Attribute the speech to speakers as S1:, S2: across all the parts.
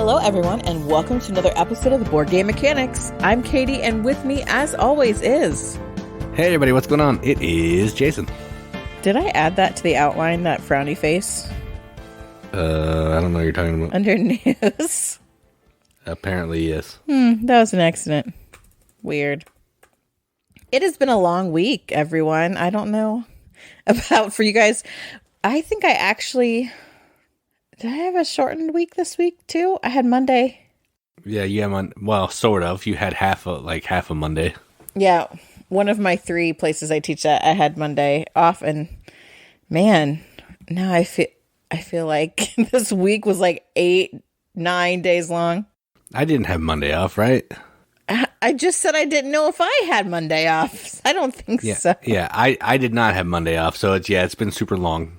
S1: Hello, everyone, and welcome to another episode of the Board Game Mechanics. I'm Katie, and with me, as always, is...
S2: Hey, everybody, what's going on? It is Jason.
S1: Did I add that to the outline, that frowny face?
S2: I don't know what you're talking about.
S1: Under news?
S2: Apparently, yes.
S1: That was an accident. Weird. It has been a long week, everyone. I don't know about for you guys. I think I actually... Did I have a shortened week this week, too? I had Monday.
S2: Yeah, you have well, sort of. You had half a Monday.
S1: Yeah, one of my 3 places I teach at, I had Monday off, and man, now I feel like this week was like 8-9 days long.
S2: I didn't have Monday off, right?
S1: I just said I didn't know if I had Monday off. I don't think so.
S2: Yeah, I did not have Monday off, so it's been super long.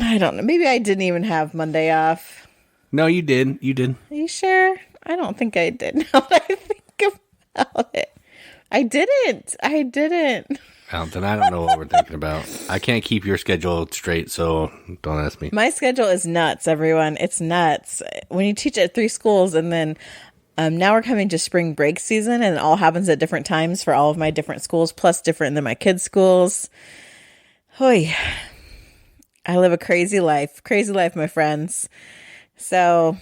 S1: I don't know. Maybe I didn't even have Monday off.
S2: No, you did. You did.
S1: Are you sure? I don't think I did. Now that I think about it. I didn't.
S2: Well, then I don't know what we're thinking about. I can't keep your schedule straight, so don't ask me.
S1: My schedule is nuts, everyone. It's nuts. When you teach at 3 schools and then... now we're coming to spring break season, and it all happens at different times for all of my different schools, plus different than my kids' schools. Hoy. I live a crazy life, my friends. So,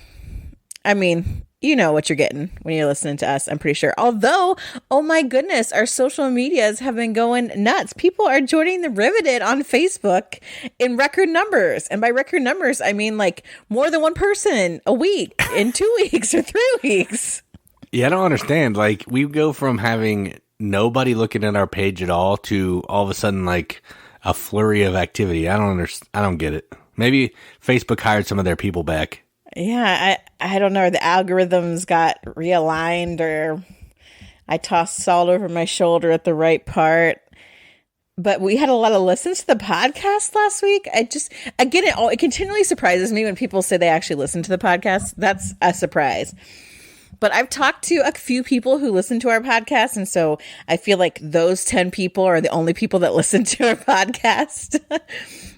S1: I mean, you know what you're getting when you're listening to us, I'm pretty sure. Although, oh my goodness, our social medias have been going nuts. People are joining the Riveted on Facebook in record numbers. And by record numbers, I mean like more than one person a week in 2 weeks or 3 weeks.
S2: Yeah, I don't understand. Like, we go from having nobody looking at our page at all to all of a sudden like a flurry of activity. I don't get it. Maybe Facebook hired some of their people back.
S1: Yeah, I don't know. The algorithms got realigned, or I tossed salt over my shoulder at the right part. But we had a lot of listens to the podcast last week. It continually surprises me when people say they actually listen to the podcast. That's a surprise. But I've talked to a few people who listen to our podcast, and so I feel like those 10 people are the only people that listen to our podcast.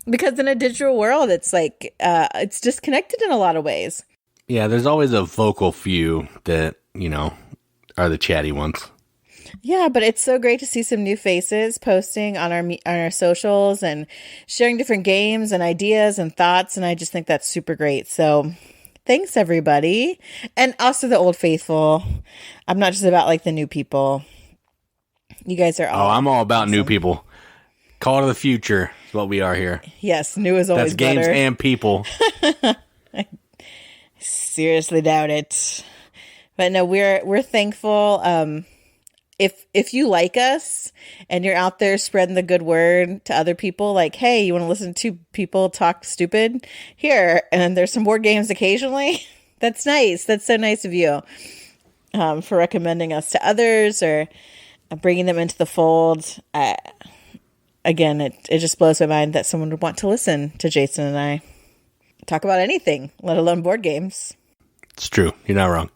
S1: Because in a digital world, it's like, it's disconnected in a lot of ways.
S2: Yeah, there's always a vocal few that, are the chatty ones.
S1: Yeah, but it's so great to see some new faces posting on our socials and sharing different games and ideas and thoughts, and I just think that's super great. So thanks, everybody. And also the old faithful. I'm not just about like the new people. You guys are all...
S2: Oh, I'm all about new people. Call to the future is what we are here.
S1: Yes, new is always better.
S2: That's games and people.
S1: I seriously doubt it. But no, we're thankful. If you like us and you're out there spreading the good word to other people, like, hey, you want to listen to people talk stupid? Here, and there's some board games occasionally. That's nice. That's so nice of you for recommending us to others or bringing them into the fold. Again, it just blows my mind that someone would want to listen to Jason and I talk about anything, let alone board games.
S2: It's true. You're not wrong.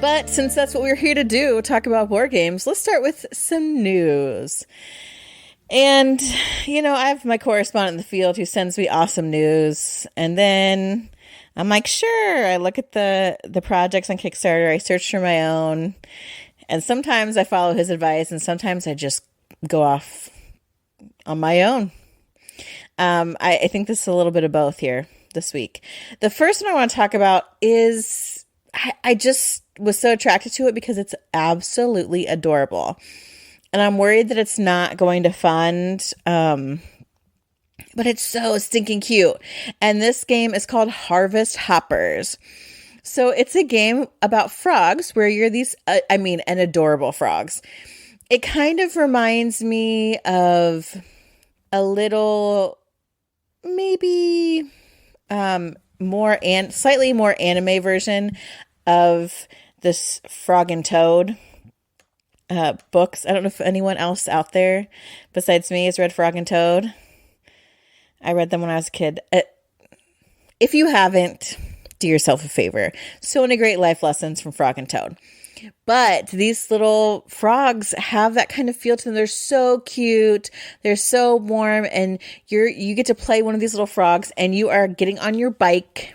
S1: But since that's what we're here to do, talk about board games, let's start with some news. And, I have my correspondent in the field who sends me awesome news. And then I'm like, sure, I look at the projects on Kickstarter, I search for my own. And sometimes I follow his advice, and sometimes I just go off on my own. I think this is a little bit of both here this week. The first one I want to talk about is I just was so attracted to it because it's absolutely adorable. And I'm worried that it's not going to fund, but it's so stinking cute. And this game is called Harvest Hoppers. So it's a game about frogs where you're these, and adorable frogs. It kind of reminds me of a little, maybe slightly more anime version of this Frog and Toad books. I don't know if anyone else out there besides me has read Frog and Toad. I read them when I was a kid. If you haven't, do yourself a favor. So many great life lessons from Frog and Toad. But these little frogs have that kind of feel to them. They're so cute. They're so warm. And you get to play one of these little frogs, and you are getting on your bike,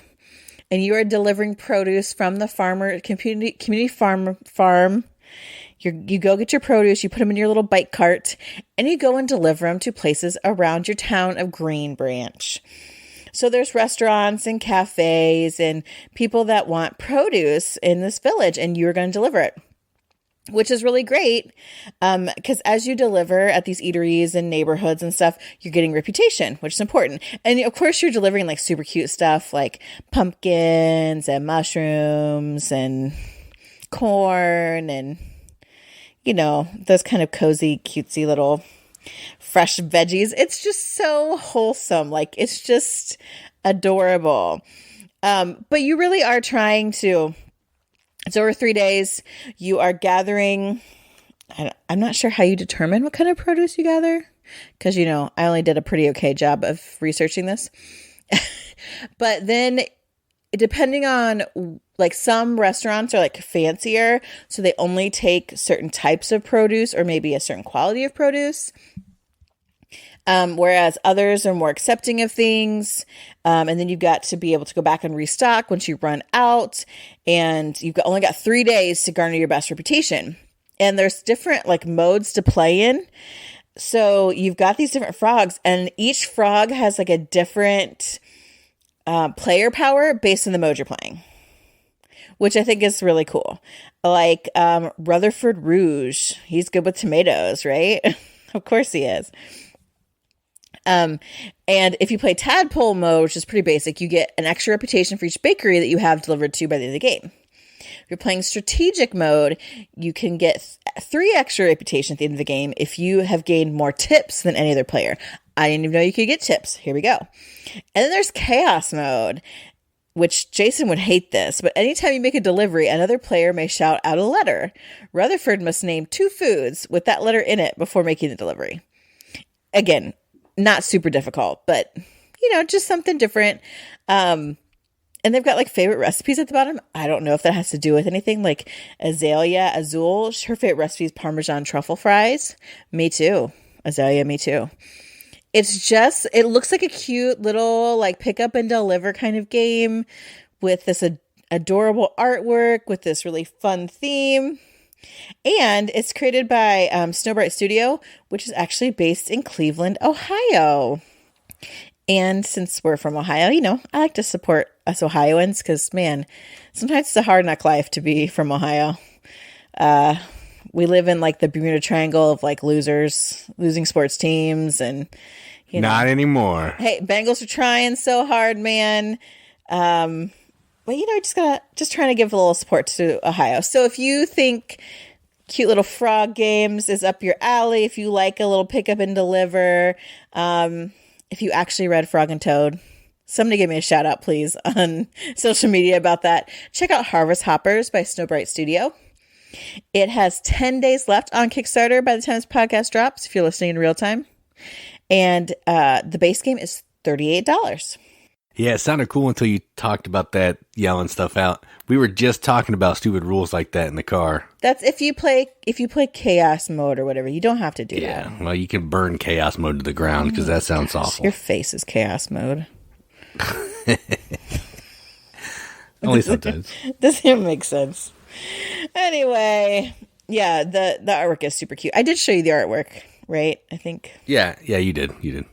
S1: and you are delivering produce from the community farm. You go get your produce, you put them in your little bike cart, and you go and deliver them to places around your town of Green Branch. So there's restaurants and cafes and people that want produce in this village, and you're going to deliver it, which is really great because as you deliver at these eateries and neighborhoods and stuff, you're getting reputation, which is important. And of course, you're delivering like super cute stuff like pumpkins and mushrooms and corn and, you know, those kind of cozy, cutesy little fresh veggies. It's just so wholesome. Like, it's just adorable. But you really are trying to, it's over 3 days. You are gathering, I'm not sure how you determine what kind of produce you gather, because, you know, I only did a pretty okay job of researching this. But then depending on, like, some restaurants are like fancier, so they only take certain types of produce or maybe a certain quality of produce. Whereas others are more accepting of things. And then you've got to be able to go back and restock once you run out. And you've only got 3 days to garner your best reputation. And there's different like modes to play in. So you've got these different frogs, and each frog has like a different player power based on the mode you're playing, which I think is really cool. Like Rutherford Rouge, he's good with tomatoes, right? Of course he is. And if you play tadpole mode, which is pretty basic, you get an extra reputation for each bakery that you have delivered to by the end of the game. If you're playing strategic mode, you can get 3 extra reputation at the end of the game if you have gained more tips than any other player. I didn't even know you could get tips. Here we go. And then there's chaos mode, which Jason would hate this, but anytime you make a delivery, another player may shout out a letter. Rutherford must name 2 foods with that letter in it before making the delivery. Again, not super difficult, but, you know, just something different. And they've got like favorite recipes at the bottom. I don't know if that has to do with anything. Like Azalea Azul, her favorite recipe is Parmesan truffle fries. Me too. Azalea, me too. It's just, it looks like a cute little like pick up and deliver kind of game with this adorable artwork with this really fun theme. And it's created by Snowbright Studio, which is actually based in Cleveland, Ohio. And since we're from Ohio, you know, I like to support us Ohioans because, man, sometimes it's a hard knock life to be from Ohio. We live in like the Bermuda Triangle of like losing sports teams, and you know,
S2: not anymore.
S1: Hey, Bengals are trying so hard, man. But you know, just trying to give a little support to Ohio. So if you think cute little frog games is up your alley, if you like a little pick up and deliver, if you actually read Frog and Toad, somebody give me a shout out, please, on social media about that. Check out Harvest Hoppers by Snowbright Studio. It has 10 days left on Kickstarter by the time this podcast drops, if you're listening in real time. And the base game is $38.
S2: Yeah, it sounded cool until you talked about that yelling stuff out. We were just talking about stupid rules like that in the car.
S1: That's if you play chaos mode or whatever. You don't have to do that.
S2: Yeah, well, you can burn chaos mode to the ground because that sounds awful.
S1: Your face is chaos mode.
S2: Only sometimes.
S1: Doesn't make sense. Anyway, yeah, the artwork is super cute. I did show you the artwork, right? I think.
S2: Yeah, you did.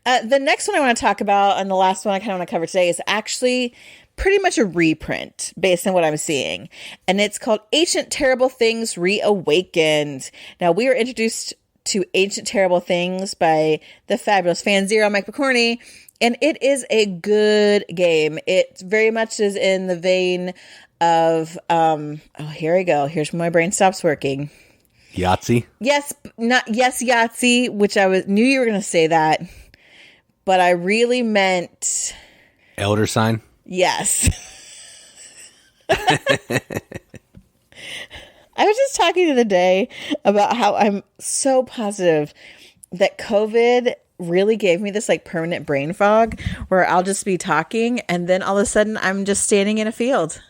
S1: The next one I want to talk about, and the last one I kind of want to cover today, is actually pretty much a reprint based on what I'm seeing. And it's called Ancient Terrible Things Reawakened. Now, we were introduced to Ancient Terrible Things by the fabulous fan Zero, Mike McCorney, and it is a good game. It very much is in the vein of, here we go. Here's when my brain stops working.
S2: Yahtzee?
S1: Yes, Yahtzee, which knew you were going to say that. But I really meant...
S2: Elder Sign?
S1: Yes. I was just talking the other day about how I'm so positive that COVID really gave me this like permanent brain fog where I'll just be talking and then all of a sudden I'm just standing in a field.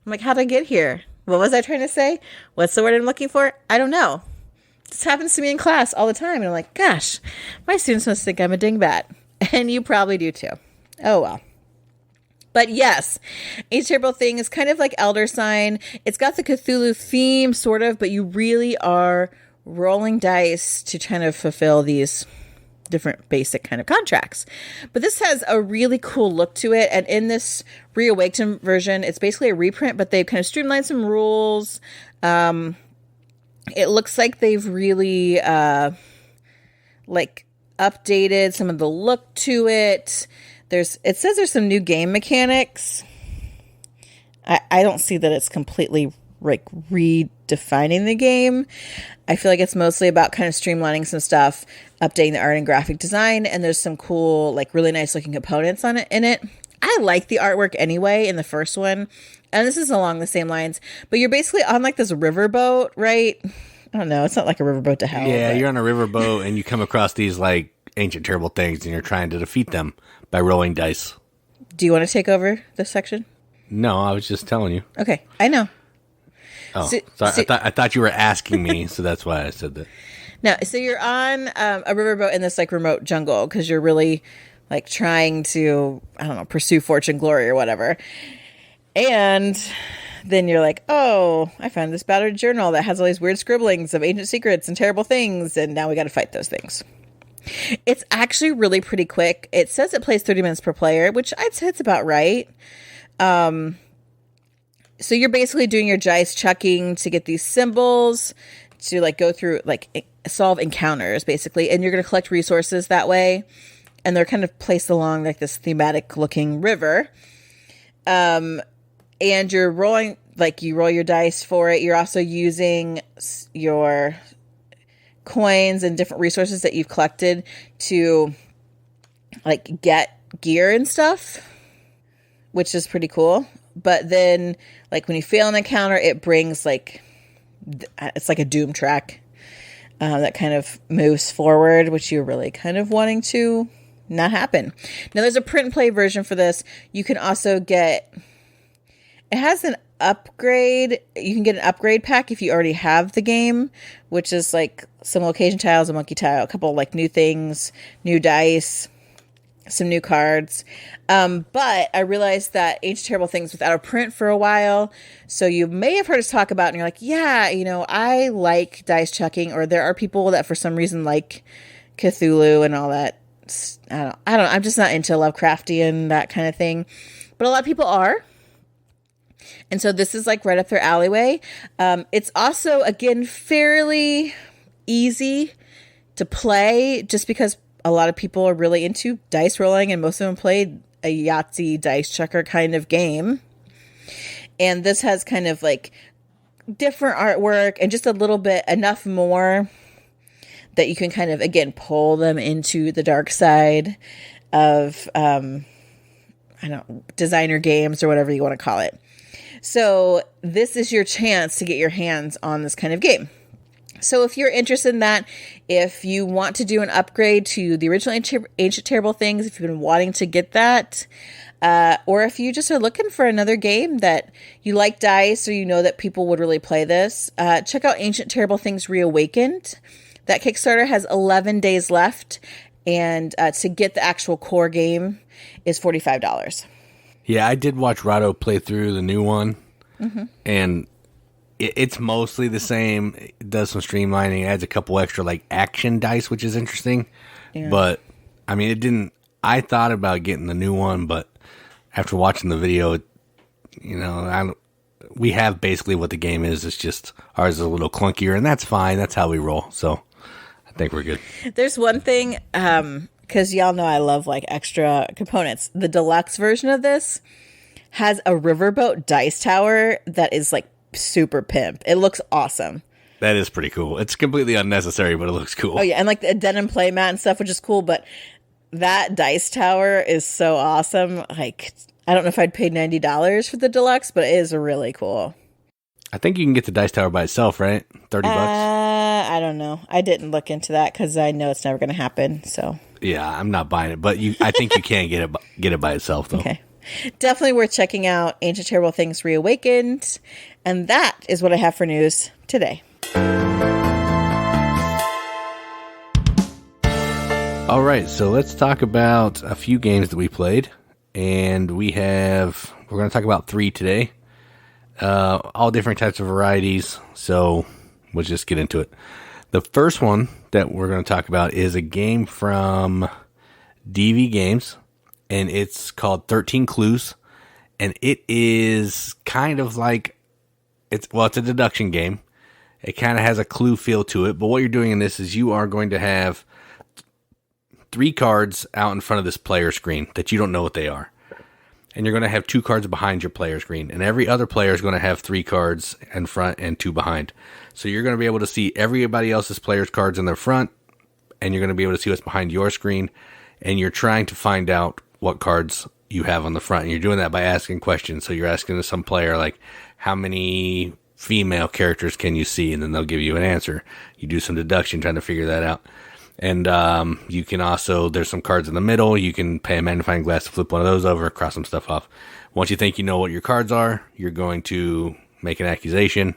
S1: I'm like, how'd I get here? What was I trying to say? What's the word I'm looking for? I don't know. This happens to me in class all the time. And I'm like, gosh, my students must think I'm a dingbat. And you probably do too. Oh, well. But yes, Ancient Terrible Thing is kind of like Elder Sign. It's got the Cthulhu theme, sort of, but you really are rolling dice to kind of fulfill these different basic kind of contracts. But this has a really cool look to it. And in this Reawakened version, it's basically a reprint, but they've kind of streamlined some rules. It looks like they've really updated some of the look to it. It says there's some new game mechanics. I don't see that it's completely like redefining the game. I feel like it's mostly about kind of streamlining some stuff, updating the art and graphic design, and there's some cool, like really nice looking components in it. I like the artwork anyway in the first one, and this is along the same lines, but you're basically on like this riverboat, right? I don't know. It's not like a riverboat to hell.
S2: Yeah,
S1: but
S2: you're on a riverboat and you come across these like ancient terrible things and you're trying to defeat them by rolling dice.
S1: Do you want to take over this section?
S2: No, I was just telling you.
S1: Okay, I know.
S2: Oh, sorry. I thought you were asking me, so that's why I said that.
S1: No, so you're on a riverboat in this like remote jungle because you're really like trying to, I don't know, pursue fortune, glory, or whatever. And then you're like, oh, I found this battered journal that has all these weird scribblings of ancient secrets and terrible things, and now we got to fight those things. It's actually really pretty quick. It says it plays 30 minutes per player, which I'd say it's about right. So you're basically doing your dice chucking to get these symbols to like go through, like solve encounters basically. And you're going to collect resources that way. And they're kind of placed along like this thematic looking river. And you're rolling, like you roll your dice for it. You're also using your coins and different resources that you've collected to like get gear and stuff, which is pretty cool. But then like when you fail an encounter, it brings like, it's like a doom track that kind of moves forward, which you're really kind of wanting to not happen. Now there's a print and play version for this. You can also get, it has an upgrade. You can get an upgrade pack if you already have the game, which is like some location tiles, a monkey tile, a couple like new things, new dice, some new cards. But I realized that Ancient Terrible Things without a print for a while. So you may have heard us talk about it and you're like, yeah, you know, I like dice chucking, or there are people that for some reason like Cthulhu and all that. I don't know. I'm just not into Lovecraftian, that kind of thing. But a lot of people are. And so this is like right up their alleyway. It's also, again, fairly easy to play just because a lot of people are really into dice rolling and most of them play a Yahtzee dice checker kind of game. And this has kind of like different artwork and just a little bit, enough more that you can kind of, again, pull them into the dark side of, I don't know, designer games or whatever you want to call it. So this is your chance to get your hands on this kind of game. So if you're interested in that, if you want to do an upgrade to the original Ancient Terrible Things, if you've been wanting to get that, or if you just are looking for another game that you like dice or you know that people would really play this, check out Ancient Terrible Things Reawakened. That Kickstarter has 11 days left, and to get the actual core game is $45.
S2: Yeah, I did watch Rado play through the new one, and it's mostly the same. It does some streamlining, adds a couple extra like action dice, which is interesting. Yeah. But I mean, it didn't. I thought about getting the new one, but after watching the video, you know, we have basically what the game is. It's just ours is a little clunkier, and that's fine. That's how we roll. So I think we're good. There's
S1: one thing, because y'all know I love like extra components. The deluxe version of this has a riverboat dice tower that is like super pimp. It looks awesome.
S2: That is pretty cool. It's completely unnecessary, but it looks cool.
S1: Oh yeah, and like the denim playmat and stuff, which is cool. But that dice tower is so awesome. Like, I don't know if I'd pay $90 for the deluxe, but it is really cool.
S2: I think you can get the dice tower by itself, right? $30.
S1: I don't know. I didn't look into that because I know it's never going to happen. So
S2: yeah, I'm not buying it, but I think you can get it by itself though.
S1: Okay. Definitely worth checking out Ancient Terrible Things Reawakened. And that is what I have for news today.
S2: All right, so let's talk about a few games that we played. And we're going to talk about 3 today. All different types of varieties, so we'll just get into it. The first one that we're going to talk about is a game from DV Games, and it's called 13 Clues, and it is kind of like, it's a deduction game. It kind of has a clue feel to it, but what you're doing in this is you are going to have 3 cards out in front of this player screen that you don't know what they are. And you're going to have 2 cards behind your player screen. And every other player is going to have 3 cards in front and 2 behind. So you're going to be able to see everybody else's players' cards in their front. And you're going to be able to see what's behind your screen. And you're trying to find out what cards you have on the front. And you're doing that by asking questions. So you're asking to some player, like, how many female characters can you see? And then they'll give you an answer. You do some deduction trying to figure that out. And you can also, there's some cards in the middle. You can pay a magnifying glass to flip one of those over, cross some stuff off. Once you think you know what your cards are, you're going to make an accusation.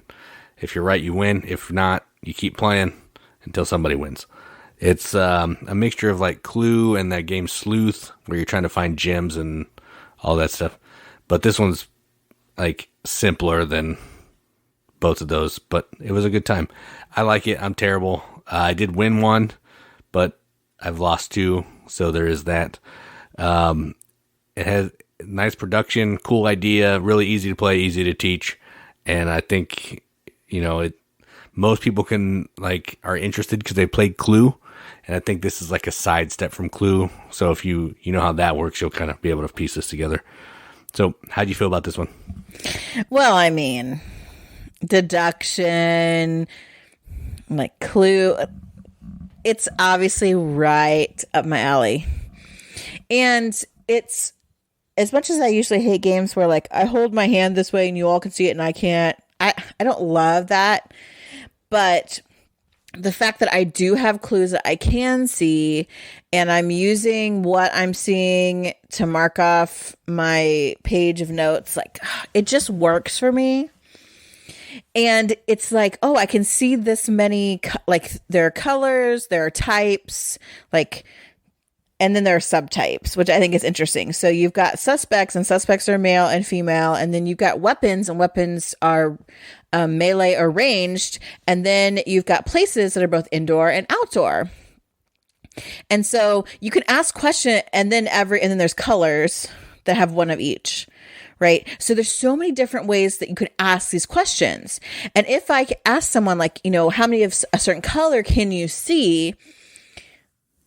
S2: If you're right, you win. If not, you keep playing until somebody wins. It's a mixture of like Clue and that game Sleuth, where you're trying to find gems and all that stuff. But this one's like simpler than both of those, but it was a good time. I like it. I'm terrible. I did win one, but I've lost 2, so there is that. It has nice production, cool idea, really easy to play, easy to teach, and I think, most people are interested because they played Clue, and I think this is like a sidestep from Clue, so if you know how that works, you'll kind of be able to piece this together. So, how do you feel about this one?
S1: Well, I mean, deduction, like Clue, it's obviously right up my alley. And it's, as much as I usually hate games where like I hold my hand this way and you all can see it and I can't, I don't love that. But the fact that I do have clues that I can see and I'm using what I'm seeing to mark off my page of notes, like it just works for me. And it's like, oh, I can see this many, like there are colors, there are types, like, and then there are subtypes, which I think is interesting. So you've got suspects, and suspects are male and female. And then you've got weapons, and weapons are melee or ranged. And then you've got places that are both indoor and outdoor. And so you can ask questions, and then there's colors that have one of each. Right. So there's so many different ways that you could ask these questions. And if I ask someone like, how many of a certain color can you see?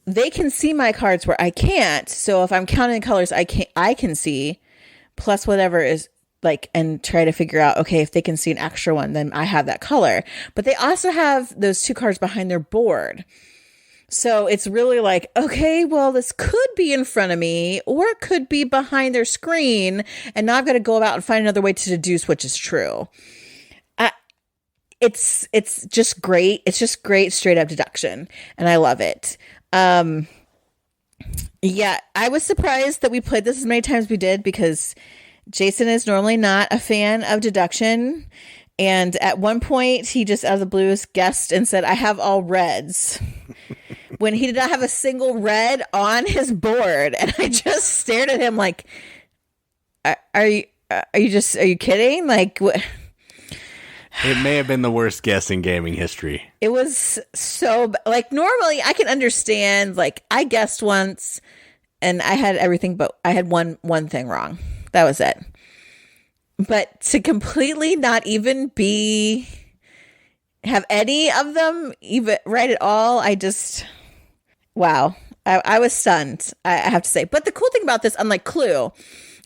S1: They can see my cards where I can't. So if I'm counting colors I can see, plus whatever is like, and try to figure out, okay, if they can see an extra one, then I have that color. But they also have those 2 cards behind their board. So it's really like, okay, well, this could be in front of me or it could be behind their screen. And now I've got to go about and find another way to deduce which is true. It's just great. It's just great straight up deduction. And I love it. Yeah, I was surprised that we played this as many times as we did because Jason is normally not a fan of deduction. And at one point, he just out of the blues guessed and said, I have all reds. When he did not have a single red on his board. And I just stared at him like, are you kidding? Like, what?
S2: It may have been the worst guess in gaming history.
S1: It was so, like, normally I can understand, like, I guessed once and I had everything, but I had one thing wrong. That was it. But to completely not even have any of them even right at all, wow. I was stunned, I have to say. But the cool thing about this, unlike Clue,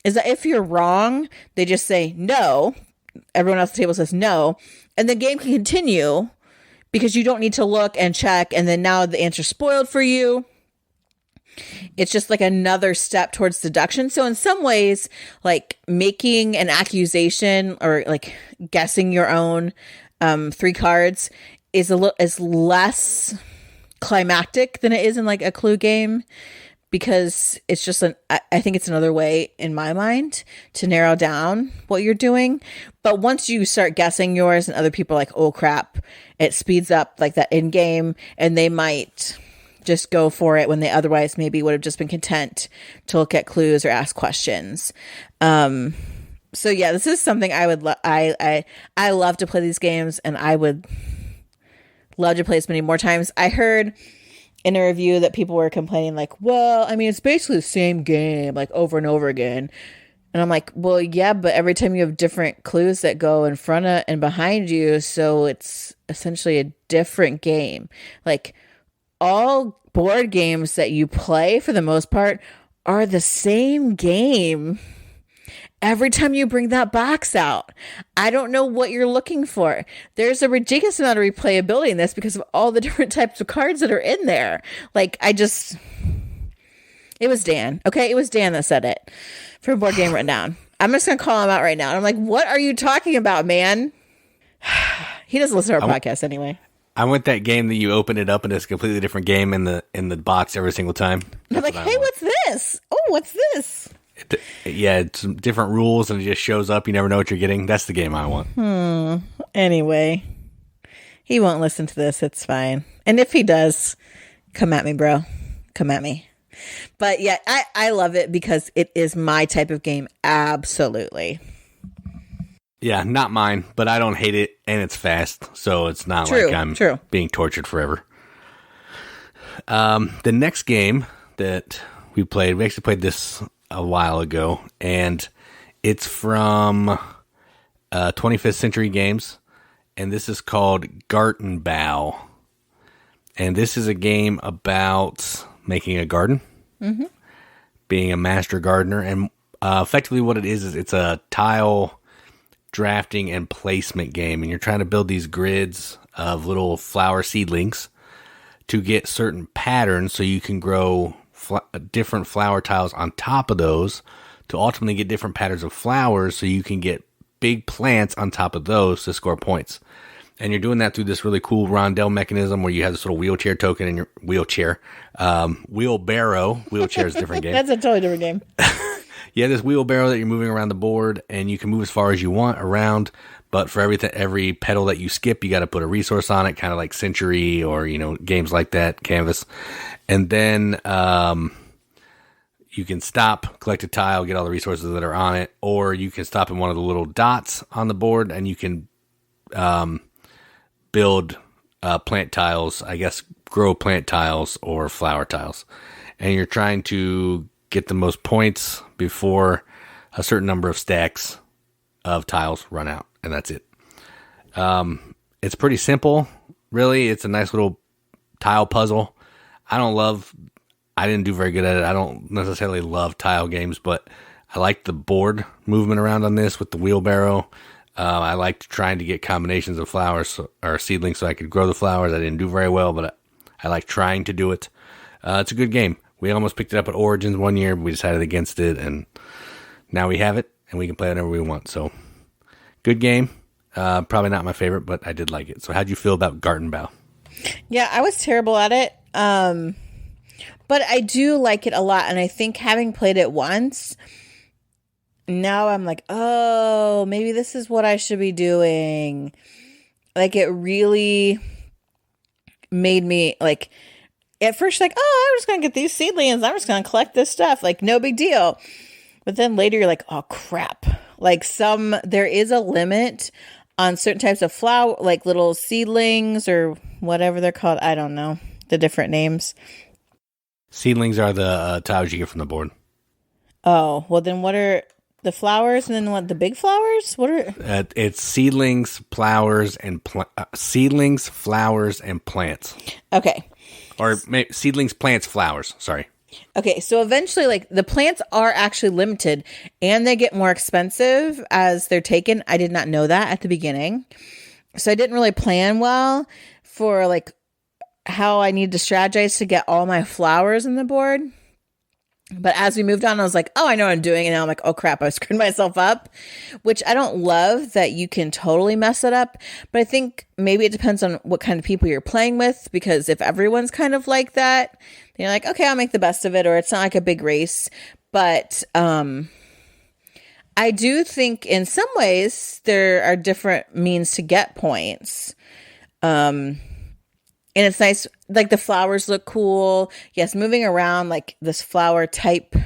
S1: is that if you're wrong, they just say no. Everyone else at the table says no. And the game can continue because you don't need to look and check. And then now the answer's spoiled for you. It's just like another step towards deduction. So in some ways, like making an accusation or like guessing your own 3 cards is less climactic than it is in like a Clue game because it's just I think it's another way in my mind to narrow down what you're doing. But once you start guessing yours and other people are like, oh crap, it speeds up like that in game, and they might just go for it when they otherwise maybe would have just been content to look at clues or ask questions. So yeah, this is something I would I love to play these games, and I would love to play as many more times. I heard in a review that people were complaining like, well, I mean, it's basically the same game like over and over again. And I'm like, well, yeah, but every time you have different clues that go in front of and behind you, so it's essentially a different game. Like all board games that you play for the most part are the same game every time you bring that box out. I don't know what you're looking for. There's a ridiculous amount of replayability in this because of all the different types of cards that are in there. Like, it was Dan. Okay, it was Dan that said it for Board Game Written Down. I'm just going to call him out right now. And I'm like, what are you talking about, man? He doesn't listen to our podcast anyway.
S2: I want that game that you open it up and it's a completely different game in the box every single time.
S1: I'm like, hey, what's this? Oh, what's this?
S2: Yeah, it's different rules and it just shows up. You never know what you're getting. That's the game I want.
S1: Anyway, he won't listen to this. It's fine. And if he does, come at me, bro. Come at me. But yeah, I love it because it is my type of game. Absolutely.
S2: Yeah, not mine, but I don't hate it and it's fast. So it's not like I'm being tortured forever. The next game that we actually played this a while ago, and it's from 25th Century Games, and this is called Gartenbau. And this is a game about making a garden, being a master gardener, and effectively what it is it's a tile drafting and placement game, and you're trying to build these grids of little flower seedlings to get certain patterns so you can grow different flower tiles on top of those to ultimately get different patterns of flowers so you can get big plants on top of those to score points. And you're doing that through this really cool rondelle mechanism where you have this little wheelchair token in your wheelbarrow. Wheelchair is a different game.
S1: That's a totally different game.
S2: You have this wheelbarrow that you're moving around the board, and you can move as far as you want around. But for every pedal that you skip, you got to put a resource on it, kind of like Century or games like that, Canvas. And then you can stop, collect a tile, get all the resources that are on it, or you can stop in one of the little dots on the board, and you can build plant tiles, I guess, grow plant tiles or flower tiles. And you're trying to get the most points before a certain number of stacks of tiles run out. And that's it. It's pretty simple, really. It's a nice little tile puzzle. I didn't do very good at it. I don't necessarily love tile games, but I like the board movement around on this with the wheelbarrow. I liked trying to get combinations of flowers or seedlings so I could grow the flowers. I didn't do very well, but I like trying to do it. It's a good game. We almost picked it up at Origins one year, but we decided against it, and now we have it, and we can play whenever we want. So, good game. Probably not my favorite, but I did like it. So, how'd you feel about Gartenbau?
S1: Yeah, I was terrible at it, but I do like it a lot, and I think having played it once, now I'm like, oh, maybe this is what I should be doing. Like, it really made me, like, at first, like, oh, I'm just going to get these seedlings. I'm just going to collect this stuff. Like, no big deal. But then later you're like, oh, crap. Like there is a limit on certain types of flower, like little seedlings or whatever they're called. I don't know the different names.
S2: Seedlings are the tiles you get from the board.
S1: Oh, well then what are the flowers and then what, the big flowers? What are
S2: it's seedlings, flowers, and seedlings, flowers, and plants.
S1: Okay.
S2: Or seedlings, plants, flowers. Sorry.
S1: Okay, so eventually, like, the plants are actually limited, and they get more expensive as they're taken. I did not know that at the beginning. So I didn't really plan well for, like, how I need to strategize to get all my flowers in the board. But as we moved on, I was like, oh, I know what I'm doing. And now I'm like, oh, crap, I screwed myself up, which I don't love that you can totally mess it up. But I think maybe it depends on what kind of people you're playing with, because if everyone's kind of like that, then you're like, okay, I'll make the best of it, or it's not like a big race. But I do think in some ways there are different means to get points. And it's nice, like the flowers look cool. Yes, moving around like this flower type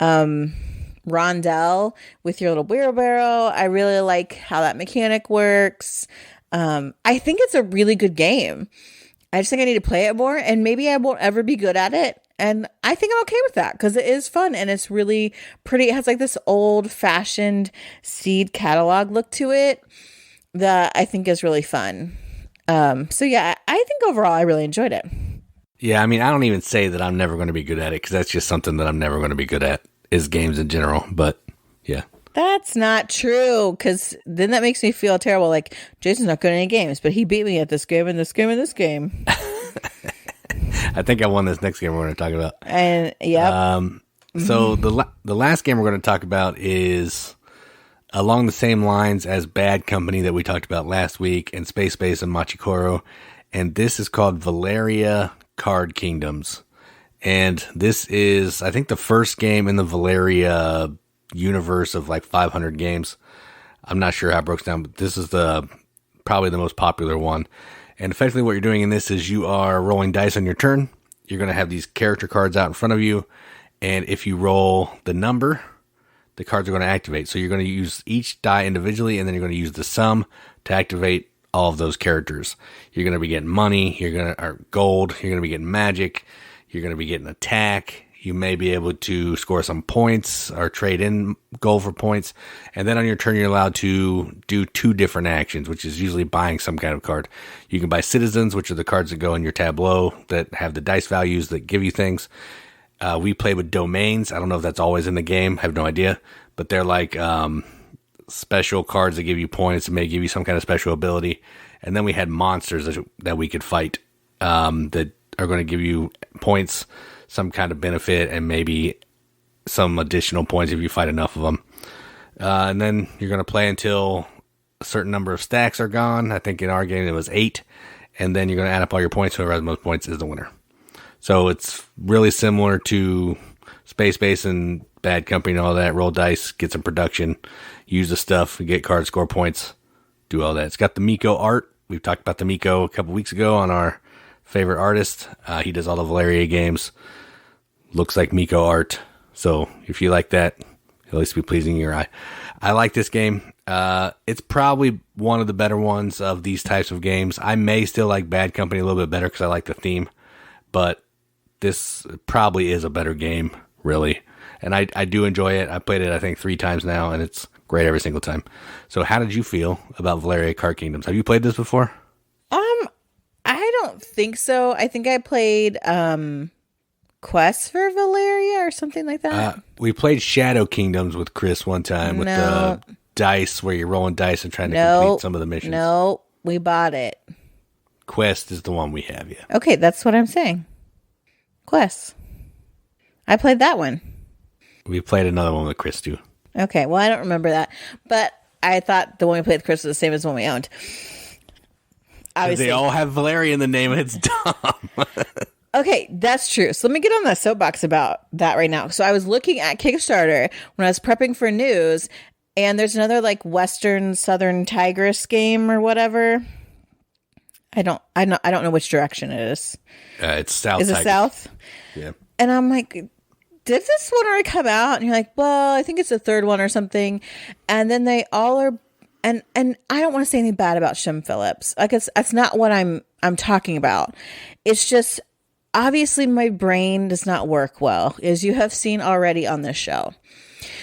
S1: rondelle with your little wheelbarrow. I really like how that mechanic works. I think it's a really good game. I just think I need to play it more, and maybe I won't ever be good at it. And I think I'm okay with that because it is fun and it's really pretty. It has like this old fashioned seed catalog look to it that I think is really fun. So yeah, I think overall I really enjoyed it.
S2: Yeah, I mean, I don't even say that I'm never going to be good at it because that's just something that I'm never going to be good at, is games in general. But yeah.
S1: That's not true, because then that makes me feel terrible. Like, Jason's not good at any games, but he beat me at this game and this game and this game.
S2: I think I won this next game we're going to talk about.
S1: And, yep.
S2: So the last game we're going to talk about is along the same lines as Bad Company that we talked about last week, and Space Base and Machikoro. And this is called Valeria Card Kingdoms. And this is, I think, the first game in the Valeria universe of like 500 games. I'm not sure how it broke down, but this is probably the most popular one. And effectively what you're doing in this is you are rolling dice on your turn. You're going to have these character cards out in front of you. And if you roll the number, the cards are going to activate. So you're going to use each die individually, and then you're going to use the sum to activate all of those characters. You're going to be getting money, or gold, you're going to be getting magic, you're going to be getting attack. You may be able to score some points or trade in gold for points. And then on your turn, you're allowed to do 2 different actions, which is usually buying some kind of card. You can buy citizens, which are the cards that go in your tableau that have the dice values that give you things. We play with domains. I don't know if that's always in the game. I have no idea. But they're like special cards that give you points and may give you some kind of special ability. And then we had monsters that we could fight that are going to give you points, some kind of benefit, and maybe some additional points if you fight enough of them. And then you're going to play until a certain number of stacks are gone. I think in our game it was 8. And then you're going to add up all your points. Whoever has the most points is the winner. So it's really similar to Space Base and Bad Company and all that. Roll dice, get some production, use the stuff, get cards, score points, do all that. It's got the Miko art. We've talked about the Miko a couple weeks ago on our favorite artist. He does all the Valeria games. Looks like Miko art. So if you like that, at least be pleasing your eye. I like this game. It's probably one of the better ones of these types of games. I may still like Bad Company a little bit better because I like the theme. But this probably is a better game, really. And I do enjoy it. I played it, I think, 3 times now, and it's great every single time. So how did you feel about Valeria Card Kingdoms? Have you played this before?
S1: I don't think so. I think I played Quest for Valeria or something like that.
S2: We played Shadow Kingdoms with Chris one time with the dice where you're rolling dice and trying to complete some of the missions.
S1: No, we bought it.
S2: Quest is the one we have, yeah.
S1: Okay, that's what I'm saying. Quest. I played that one.
S2: We played another one with Chris, too.
S1: Okay, well, I don't remember that. But I thought the one we played with Chris was the same as the one we owned. Obviously.
S2: They all have Valeria in the name, and it's dumb.
S1: Okay, that's true. So let me get on that soapbox about that right now. So I was looking at Kickstarter when I was prepping for news, and there's another like Western Southern Tigress game or whatever. I don't know which direction it is.
S2: It's South.
S1: Is it
S2: Tigress.
S1: South?
S2: Yeah.
S1: And I'm like, did this one already come out? And you're like, well, I think it's the third one or something. And then they all are, and I don't want to say anything bad about Shem Phillips. Like that's not what I'm talking about. It's just obviously my brain does not work well, as you have seen already on this show.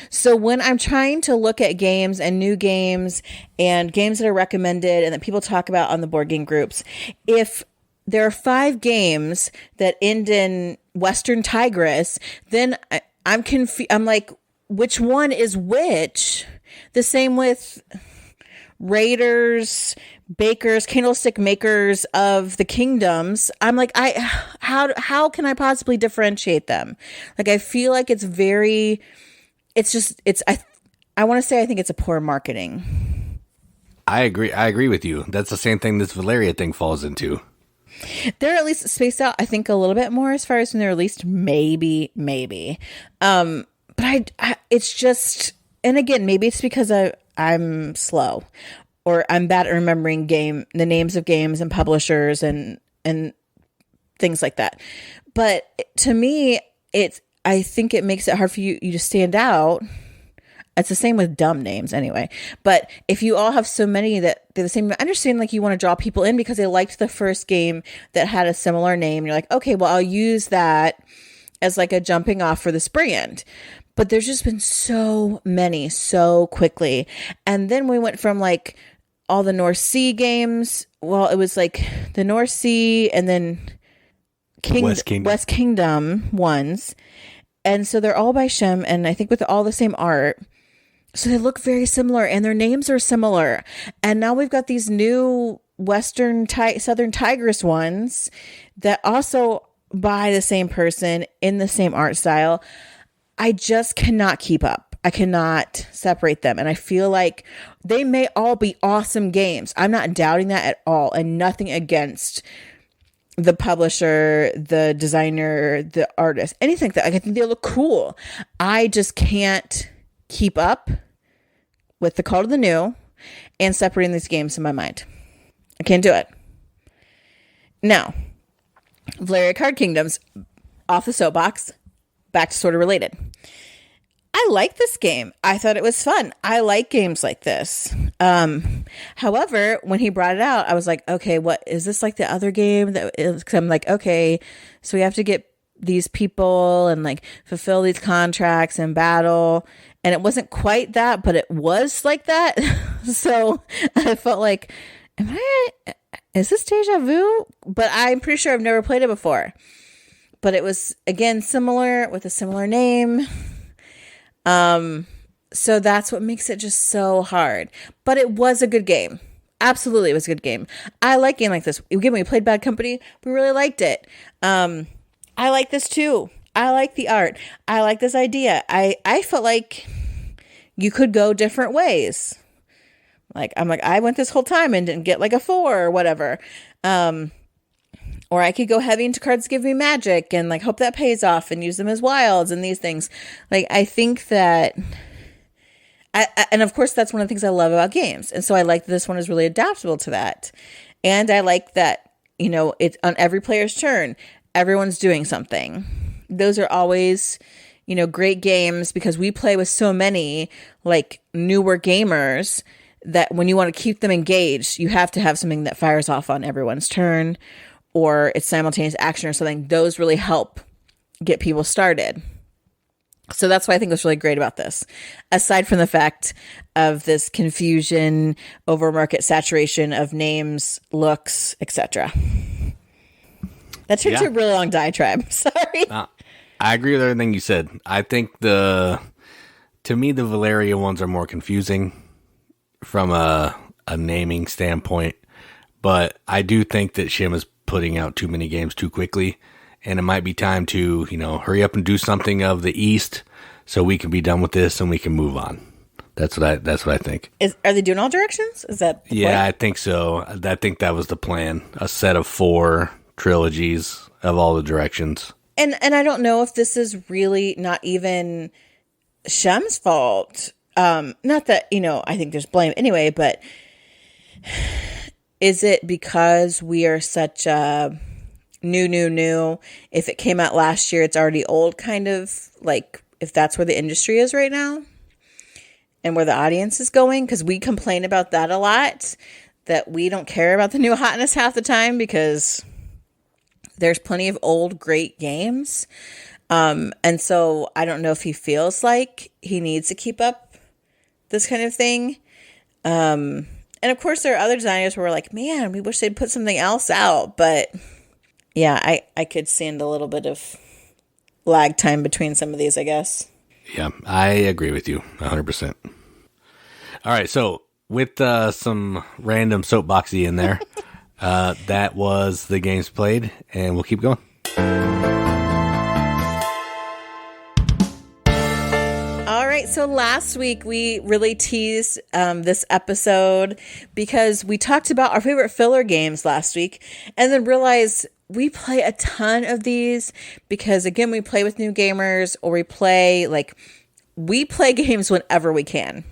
S1: So when I'm trying to look at games and new games and games that are recommended and that people talk about on the board game groups, if there are 5 games that end in Western Tigress, then I'm confused. I'm like, which one is which? The same with raiders, bakers, candlestick makers of the kingdoms. I'm like, how can I possibly differentiate them? Like, I feel like it's I want to say I think it's a poor marketing.
S2: I agree with you. That's the same thing this Valeria thing falls into.
S1: They're at least spaced out, I think, a little bit more as far as when they're released. Maybe. But it's just, and again, maybe it's because I'm slow, or I'm bad at remembering the names of games and publishers and things like that. But to me, I think it makes it hard for you to stand out. It's the same with dumb names anyway. But if you all have so many that they're the same, I understand like you want to draw people in because they liked the first game that had a similar name. You're like, okay, well, I'll use that as like a jumping off for this brand. But there's just been so many so quickly. And then we went from like all the North Sea games. Well, it was like the North Sea and then West Kingdom ones. And so they're all by Shem, and I think with all the same art. So they look very similar, and their names are similar. And now we've got these new Southern Tigress ones that also by the same person in the same art style. I just cannot keep up. I cannot separate them. And I feel like they may all be awesome games. I'm not doubting that at all, and nothing against the publisher, the designer, the artist, anything like that. I think they look cool. I just can't keep up with the call to the new and separating these games in my mind. I can't do it. Now, Valeria Card Kingdoms, off the soapbox, back to sort of related. I like this game. I thought it was fun. I like games like this. However, when he brought it out, I was like, okay, what is this like the other game? I'm like, okay, so we have to get these people and like fulfill these contracts and battle. And it wasn't quite that, but it was like that. So I felt like, is this deja vu? But I'm pretty sure I've never played it before. But it was, again, similar with a similar name. So that's what makes it just so hard. But it was a good game. Absolutely, it was a good game. I like game like this. Again, we played Bad Company. We really liked it. I like this too. I like the art. I like this idea. I felt like you could go different ways. I went this whole time and didn't get like a 4 or whatever. Or I could go heavy into cards give me magic and like hope that pays off and use them as wilds and these things. Like, I think that, and of course that's one of the things I love about games. And so I like that this one is really adaptable to that. And I like that, it's on every player's turn, everyone's doing something. Those are always, great games because we play with so many like newer gamers that when you want to keep them engaged, you have to have something that fires off on everyone's turn, or it's simultaneous action or something. Those really help get people started. So that's why I think what's really great about this, aside from the fact of this confusion, over market saturation of names, looks, etc. That took a really long diatribe. Sorry.
S2: I agree with everything you said. I think to me, the Valeria ones are more confusing from a naming standpoint, but I do think that Shim is putting out too many games too quickly, and it might be time to, hurry up and do something of the East so we can be done with this and we can move on. That's what I think.
S1: Are they doing all directions? Is that the
S2: point? I
S1: I
S2: think so. I think that was the plan. A set of 4 trilogies of all the directions.
S1: And I don't know if this is really not even Shem's fault. Not that, I think there's blame anyway, but is it because we are such a new? If it came out last year, it's already old, kind of like if that's where the industry is right now and where the audience is going. Because we complain about that a lot, that we don't care about the new hotness half the time because there's plenty of old, great games. And so I don't know if he feels like he needs to keep up this kind of thing. And of course, there are other designers who are like, man, we wish they'd put something else out. But yeah, I could stand a little bit of lag time between some of these, I guess.
S2: Yeah, I agree with you 100%. All right, so with some random soapboxy in there. That was the games played, and we'll keep going.
S1: All right, so last week we really teased this episode because we talked about our favorite filler games last week, and then realized we play a ton of these because, again, we play with new gamers, or we play games whenever we can.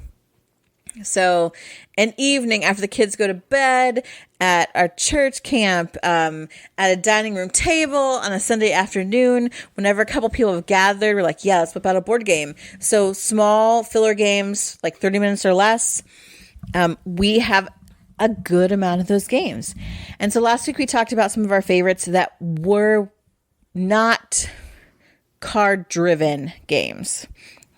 S1: So an evening after the kids go to bed, at our church camp, at a dining room table on a Sunday afternoon, whenever a couple people have gathered, we're like, yeah, let's whip out a board game. So small filler games, like 30 minutes or less. We have a good amount of those games. And so last week we talked about some of our favorites that were not card-driven games.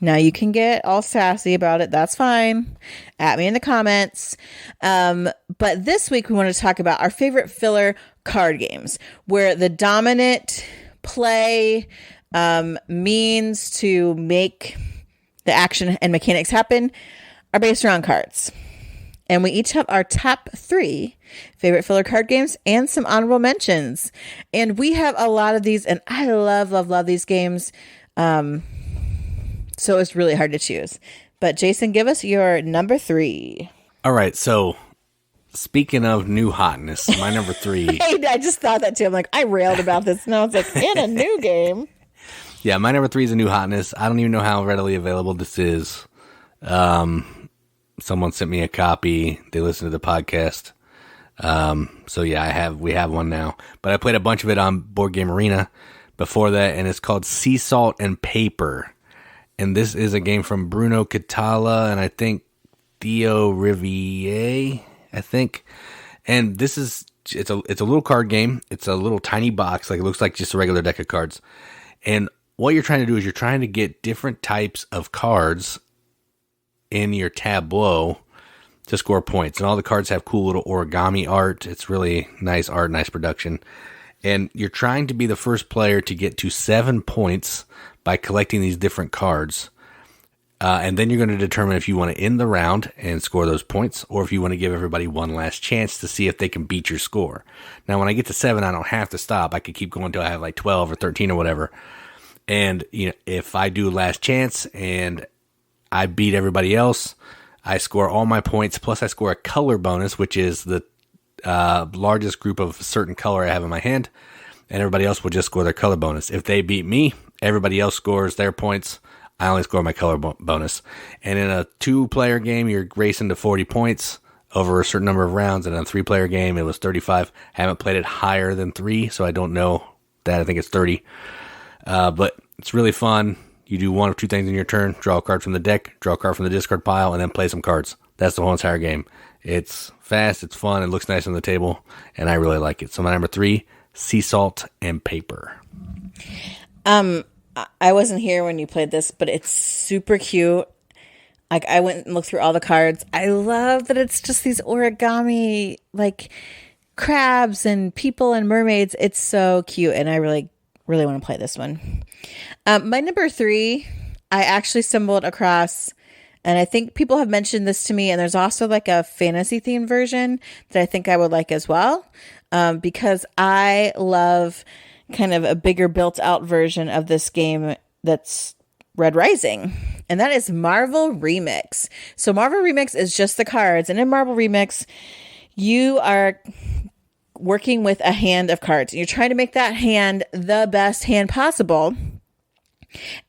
S1: Now, you can get all sassy about it. That's fine. At me in the comments. But this week, we want to talk about our favorite filler card games, where the dominant play means to make the action and mechanics happen are based around cards. And we each have our top 3 favorite filler card games and some honorable mentions. And we have a lot of these, and I love, love, love these games. So it's really hard to choose. But Jason, give us your number 3.
S2: All right. So speaking of new hotness, my number 3.
S1: I just thought that too. I'm like, I railed about this. And I was like, in a new game.
S2: Yeah, my number 3 is a new hotness. I don't even know how readily available this is. Someone sent me a copy. They listened to the podcast. So yeah, we have one now. But I played a bunch of it on Board Game Arena before that, and it's called Sea Salt and Paper. And this is a game from Bruno Catala and I think Theo Riviere, I think. And this is it's a little card game. It's a little tiny box, like it looks like just a regular deck of cards. And what you're trying to do is you're trying to get different types of cards in your tableau to score points. And all the cards have cool little origami art. It's really nice art, nice production. And you're trying to be the first player to get to 7 points by collecting these different cards. And then you're going to determine if you want to end the round and score those points, or if you want to give everybody one last chance to see if they can beat your score. Now, when I get to 7, I don't have to stop. I could keep going until I have like 12 or 13 or whatever. And if I do last chance and I beat everybody else, I score all my points, plus I score a color bonus, which is the largest group of a certain color I have in my hand, and everybody else will just score their color bonus. If they beat me, everybody else scores their points. I only score my color bonus. And in a 2-player game, you're racing to 40 points over a certain number of rounds. And in a 3-player game, it was 35. I haven't played it higher than 3, so I don't know that. I think it's 30. But it's really fun. You do one of 2 things in your turn: draw a card from the deck, draw a card from the discard pile, and then play some cards. That's the whole entire game. It's fast, it's fun, it looks nice on the table, and I really like it. So my number 3, Sea Salt and Paper.
S1: I wasn't here when you played this, but it's super cute. Like, I went and looked through all the cards. I love that it's just these origami, like, crabs and people and mermaids. It's so cute, and I really, really want to play this one. My number 3, I actually stumbled across, and I think people have mentioned this to me, and there's also like a fantasy themed version that I think I would like as well, because I love kind of a bigger built out version of this game that's Red Rising, and that is Marvel Remix. So Marvel Remix is just the cards, and in Marvel Remix, you are working with a hand of cards, and you're trying to make that hand the best hand possible.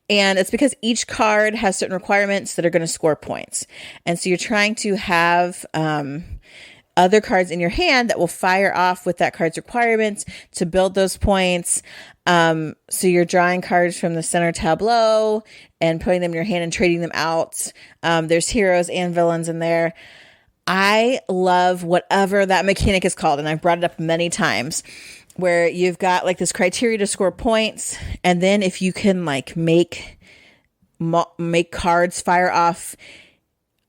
S1: And it's because each card has certain requirements that are going to score points. And so you're trying to have other cards in your hand that will fire off with that card's requirements to build those points. So you're drawing cards from the center tableau and putting them in your hand and trading them out. There's heroes and villains in there. I love whatever that mechanic is called, and I've brought it up many times, where you've got like this criteria to score points, and then if you can like make cards fire off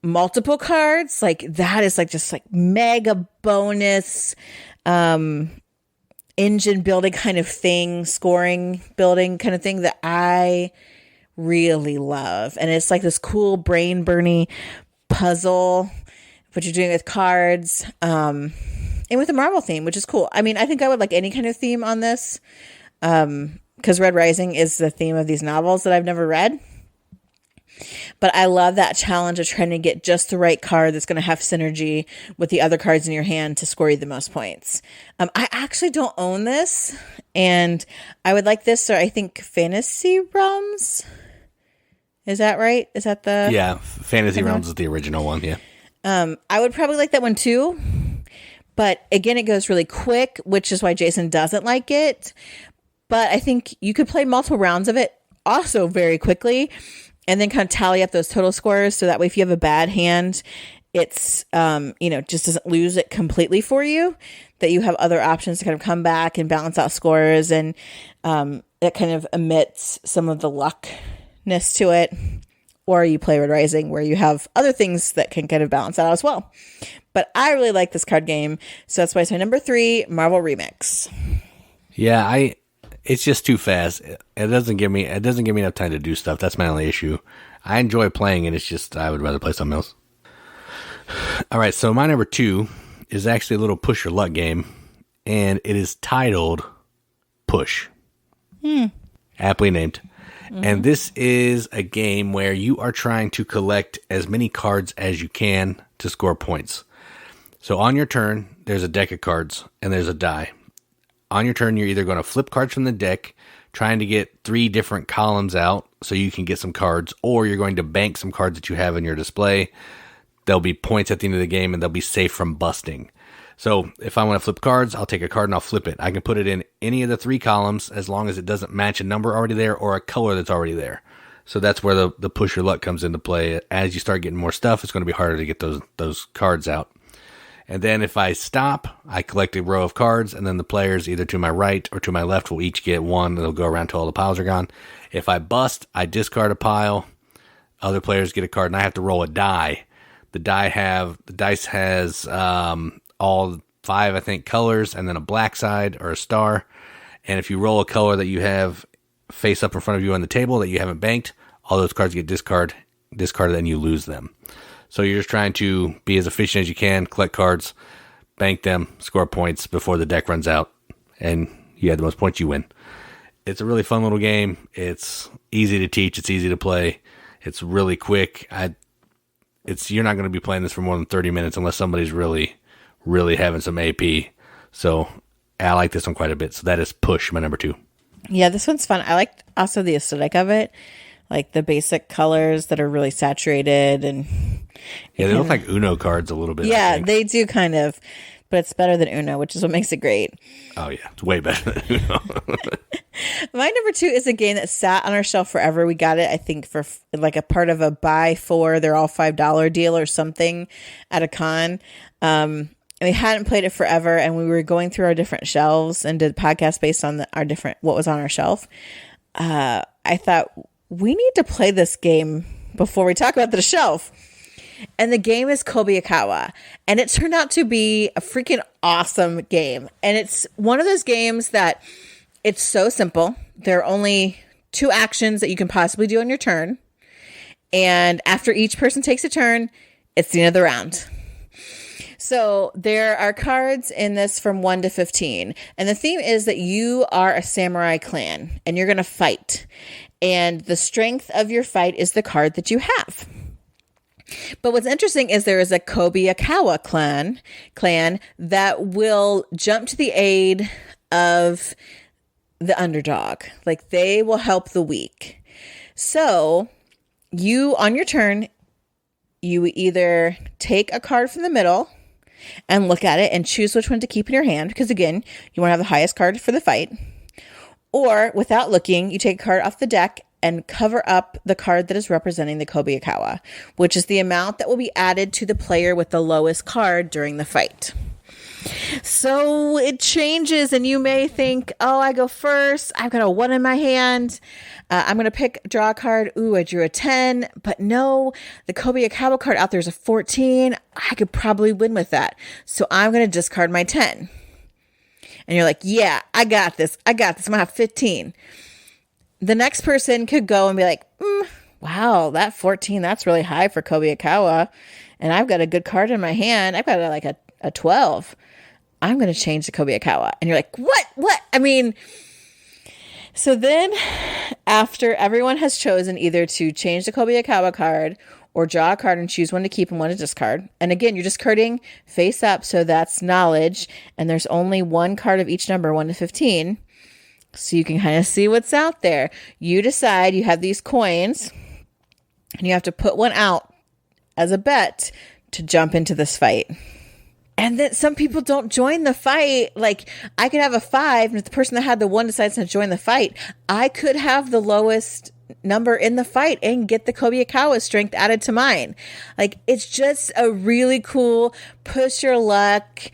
S1: multiple cards, like that is like just like mega bonus engine building kind of thing, scoring building kind of thing that I really love. And it's like this cool brain burning puzzle but you're doing it with cards, and with a Marvel theme, which is cool. I mean, I think I would like any kind of theme on this, because Red Rising is the theme of these novels that I've never read. But I love that challenge of trying to get just the right card that's going to have synergy with the other cards in your hand to score you the most points. I actually don't own this, and I would like this, or I think Fantasy Realms. Is that right? Is that the...
S2: Yeah, Fantasy Realms is the original one, yeah.
S1: I would probably like that one too. But again, it goes really quick, which is why Jason doesn't like it. But I think you could play multiple rounds of it also very quickly, and then kind of tally up those total scores. So that way, if you have a bad hand, it's, just doesn't lose it completely for you, that you have other options to kind of come back and balance out scores. And it kind of omits some of the luckness to it. Or you play Red Rising, where you have other things that can kind of balance that out as well. But I really like this card game. So that's why it's my number 3, Marvel Remix.
S2: Yeah, it's just too fast. It doesn't give me enough time to do stuff. That's my only issue. I enjoy playing it. It's just I would rather play something else. All right, so my number 2 is actually a little push your luck game, and it is titled Push. Aptly named. Mm-hmm. And this is a game where you are trying to collect as many cards as you can to score points. So on your turn, there's a deck of cards and there's a die. On your turn, you're either going to flip cards from the deck, trying to get 3 different columns out so you can get some cards, or you're going to bank some cards that you have in your display. There'll be points at the end of the game, and they'll be safe from busting. So if I want to flip cards, I'll take a card and I'll flip it. I can put it in any of the 3 columns as long as it doesn't match a number already there or a color that's already there. So that's where the push your luck comes into play. As you start getting more stuff, it's going to be harder to get those cards out. And then if I stop, I collect a row of cards, and then the players either to my right or to my left will each get one. They'll go around till all the piles are gone. If I bust, I discard a pile. Other players get a card, and I have to roll a die. The dice has all 5, I think, colors, and then a black side or a star. And if you roll a color that you have face up in front of you on the table that you haven't banked, all those cards get discarded, and you lose them. So you're just trying to be as efficient as you can, collect cards, bank them, score points before the deck runs out, and you have the most points, you win. It's a really fun little game. It's easy to teach. It's easy to play. It's really quick. You're not going to be playing this for more than 30 minutes unless somebody's really, really having some AP. So I like this one quite a bit. So that is Push, my number 2.
S1: Yeah, this one's fun. I liked also the aesthetic of it. Like the basic colors that are really saturated, and
S2: yeah, they look like Uno cards a little bit.
S1: Yeah, they do kind of, but it's better than Uno, which is what makes it great.
S2: Oh yeah, it's way better than Uno.
S1: My number 2 is a game that sat on our shelf forever. We got it, I think, for like a part of a buy 4, they're all $5 deal or something at a con. And we hadn't played it forever, and we were going through our different shelves and did podcasts based on what was on our shelf. I thought, we need to play this game before we talk about the shelf. And the game is Kobayakawa. And it turned out to be a freaking awesome game. And it's one of those games that it's so simple. There are only 2 actions that you can possibly do on your turn. And after each person takes a turn, it's the end of the round. So there are cards in this from 1 to 15. And the theme is that you are a samurai clan and you're going to fight. And the strength of your fight is the card that you have. But what's interesting is there is a Kobayakawa clan that will jump to the aid of the underdog. Like they will help the weak. So you, on your turn, you either take a card from the middle and look at it and choose which one to keep in your hand. Because again, you want to have the highest card for the fight. Or, without looking, you take a card off the deck and cover up the card that is representing the Kobayakawa, which is the amount that will be added to the player with the lowest card during the fight. So it changes, and you may think, oh, I go first. I've got a 1 in my hand. I'm going to draw a card. Ooh, I drew a 10. But no, the Kobayakawa card out there is a 14. I could probably win with that. So I'm going to discard my 10. And you're like, yeah, I got this. I'm going to have 15. The next person could go and be like, Wow, that 14, that's really high for Kobayakawa. And I've got a good card in my hand. I've got like a 12. I'm going to change to Kobayakawa. And you're like, what? What? I mean, so then after everyone has chosen either to change the Kobayakawa card or draw a card and choose one to keep and one to discard. And again, you're discarding face up, so that's knowledge. And there's only one card of each number, 1 to 15. So you can kind of see what's out there. You decide you have these coins and you have to put one out as a bet to jump into this fight. And then some people don't join the fight. Like, I could have a 5, and if the person that had the 1 decides to join the fight, I could have the lowest number in the fight and get the Kobayakawa strength added to mine. Like, it's just a really cool push your luck,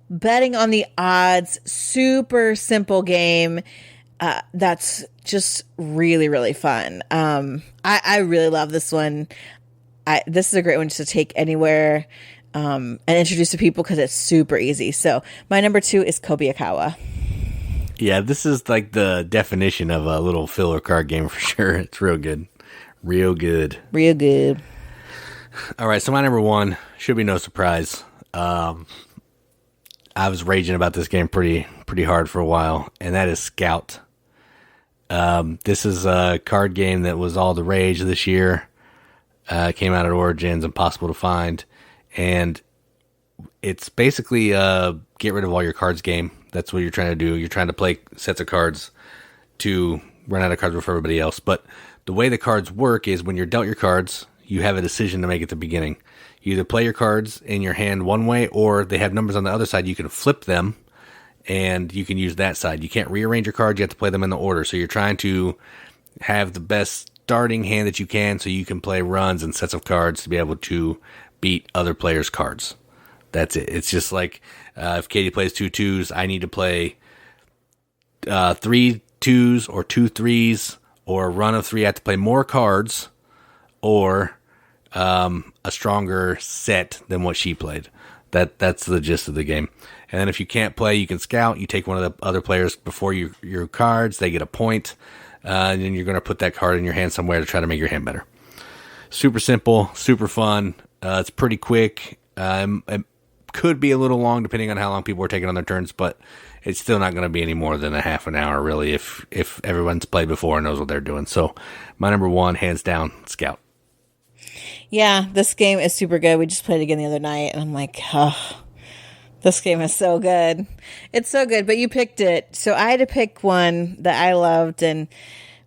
S1: betting on the odds, super simple game. That's just really, really fun. I really love this one. This is a great one to take anywhere and introduce to people because it's super easy. So my number 2 is Kobayakawa.
S2: Yeah, this is like the definition of a little filler card game for sure. It's real good. Real good.
S1: Real good.
S2: All right, so my number 1 should be no surprise. I was raging about this game pretty hard for a while, and that is Scout. This is a card game that was all the rage this year. Came out at Origins, impossible to find, and it's basically get rid of all your cards game. That's what you're trying to do. You're trying to play sets of cards to run out of cards before everybody else. But the way the cards work is when you're dealt your cards, you have a decision to make at the beginning. You either play your cards in your hand one way, or they have numbers on the other side. You can flip them, and you can use that side. You can't rearrange your cards. You have to play them in the order. So you're trying to have the best starting hand that you can so you can play runs and sets of cards to be able to beat other players' cards. That's it. It's just like if Katie plays 2 2s, I need to play 3 2s or 2 3s or a run of 3. I have to play more cards or a stronger set than what she played. That's the gist of the game. And then if you can't play, you can scout. You take one of the other players before your cards. They get a point. And then you're going to put that card in your hand somewhere to try to make your hand better. Super simple, super fun. It's pretty quick. It could be a little long depending on how long people are taking on their turns, but it's still not going to be any more than a half an hour, really, if everyone's played before and knows what they're doing. So my number 1, hands down, Scout.
S1: Yeah, this game is super good. We just played it again the other night, and I'm like, oh, this game is so good. It's so good, but you picked it. So I had to pick one that I loved, and,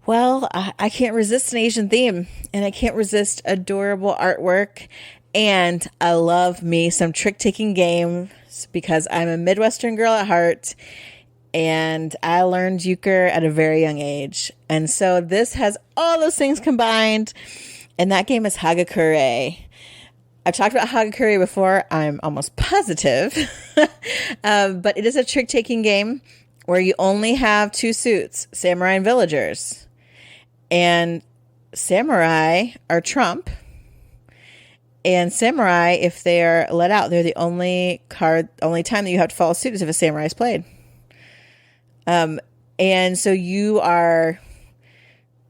S1: well, I can't resist an Asian theme, and I can't resist adorable artwork, and I love me some trick-taking games because I'm a Midwestern girl at heart, and I learned euchre at a very young age. And so this has all those things combined, and that game is Hagakure. I've talked about Hagakure before, I'm almost positive, but it is a trick-taking game where you only have 2 suits, samurai and villagers. And samurai are trump, and samurai, if they are let out, they're the only time that you have to follow suit is if a samurai is played. And so you are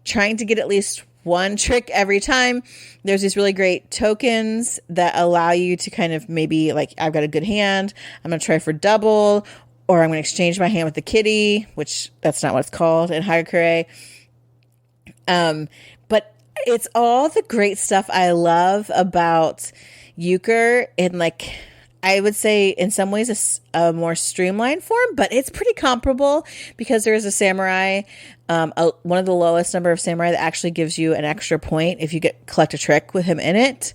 S1: trying to get at least one trick every time. There's these really great tokens that allow you to kind of maybe, like, I've got a good hand, I'm going to try for double, or I'm going to exchange my hand with the kitty, which that's not what it's called in Hagakure. But it's all the great stuff I love about euchre in, like, I would say in some ways a more streamlined form, but it's pretty comparable because there is a samurai, one of the lowest number of samurai that actually gives you an extra point if you collect a trick with him in it,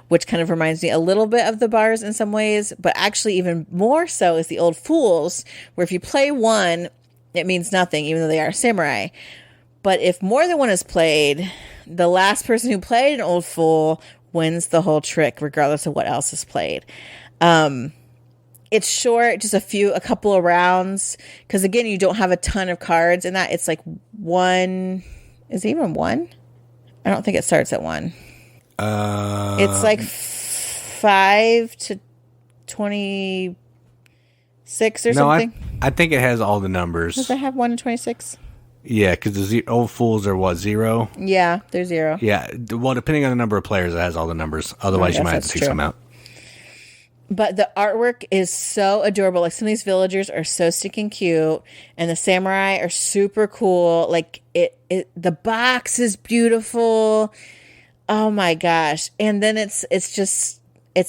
S1: which kind of reminds me a little bit of the bars in some ways, but actually even more so is the old fools, where if you play one, it means nothing, even though they are samurai. But if more than one is played, the last person who played an old fool wins the whole trick, regardless of what else is played. It's short, just a couple of rounds, because again, you don't have a ton of cards in that. It's like 1. Is it even 1? I don't think it starts at 1. It's like 5 to 26 or something.
S2: I think it has all the numbers.
S1: Does it have 1 to 26?
S2: Yeah, because the old fools are what, 0?
S1: Yeah, they're 0.
S2: Yeah, well, depending on the number of players, it has all the numbers. Otherwise, you might have to take some out.
S1: But the artwork is so adorable. Like, some of these villagers are so stinking cute, and the samurai are super cool. Like, the box is beautiful. Oh my gosh! And then it's